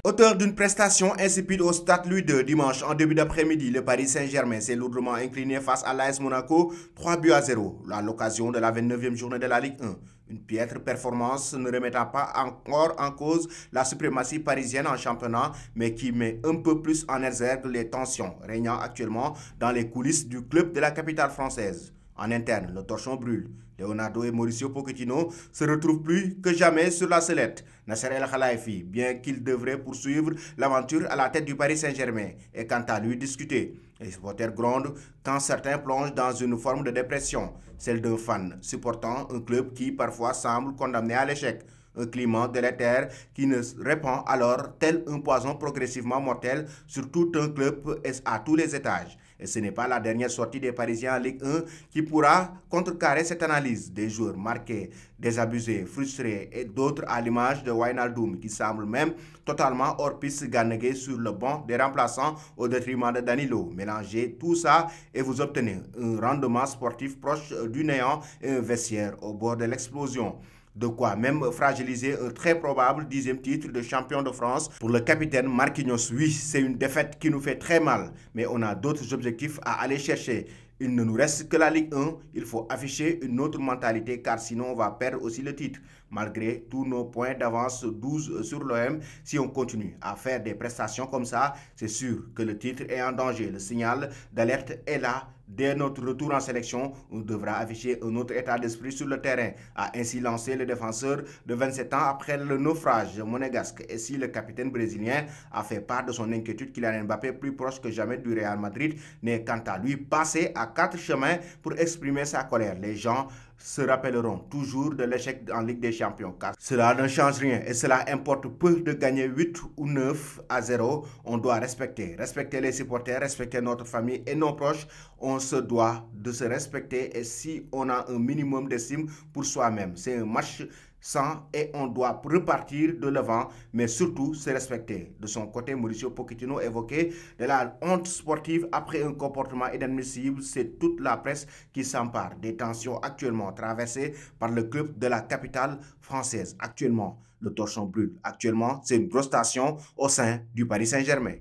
Auteur d'une prestation insipide au Stade Louis II dimanche en début d'après-midi, le Paris Saint-Germain s'est lourdement incliné face à l'AS Monaco 3-0 à l'occasion de la 29e journée de la Ligue 1. Une piètre performance ne remettant pas encore en cause la suprématie parisienne en championnat, mais qui met un peu plus en exergue les tensions régnant actuellement dans les coulisses du club de la capitale française. En interne, le torchon brûle. Leonardo et Mauricio Pochettino se retrouvent plus que jamais sur la sellette. Nasser El Khelaifi, bien qu'il devrait poursuivre l'aventure à la tête du Paris Saint-Germain, est quant à lui discuté. Les supporters grondent quand certains plongent dans une forme de dépression, celle d'un fan supportant un club qui parfois semble condamné à l'échec. Un climat délétère qui ne répand alors tel un poison progressivement mortel sur tout un club et à tous les étages. Et ce n'est pas la dernière sortie des Parisiens en Ligue 1 qui pourra contrecarrer cette analyse. Des joueurs marqués, désabusés, frustrés et d'autres à l'image de Wijnaldum qui semble même totalement hors piste Gana sur le banc des remplaçants au détriment de Danilo. Mélangez tout ça et vous obtenez un rendement sportif proche du néant et un vestiaire au bord de l'explosion. De quoi même fragiliser un très probable 10e titre de champion de France pour le capitaine Marquinhos. Oui, c'est une défaite qui nous fait très mal, mais on a d'autres objectifs à aller chercher. Il ne nous reste que la Ligue 1, il faut afficher une autre mentalité car sinon on va perdre aussi le titre. Malgré tous nos points d'avance 12 sur l'OM, si on continue à faire des prestations comme ça, c'est sûr que le titre est en danger. Le signal d'alerte est là. Dès notre retour en sélection, on devra afficher un autre état d'esprit sur le terrain, a ainsi lancé le défenseur de 27 ans après le naufrage monégasque. Et si le capitaine brésilien a fait part de son inquiétude Kylian Mbappé, plus proche que jamais du Real Madrid, n'est quant à lui passé à 4 chemins pour exprimer sa colère. Les gens se rappelleront toujours de l'échec en Ligue des Champions car cela ne change rien et cela importe peu de gagner 8 ou 9-0. On doit respecter les supporters, respecter notre famille et nos proches. On se doit de se respecter et si on a un minimum d'estime pour soi-même, c'est un match sans et on doit repartir de l'avant, mais surtout se respecter. De son côté, Mauricio Pochettino évoquait de la honte sportive après un comportement inadmissible. C'est toute la presse qui s'empare des tensions actuellement traversées par le club de la capitale française. Actuellement, le torchon brûle. Actuellement, c'est une grosse tension au sein du Paris Saint-Germain.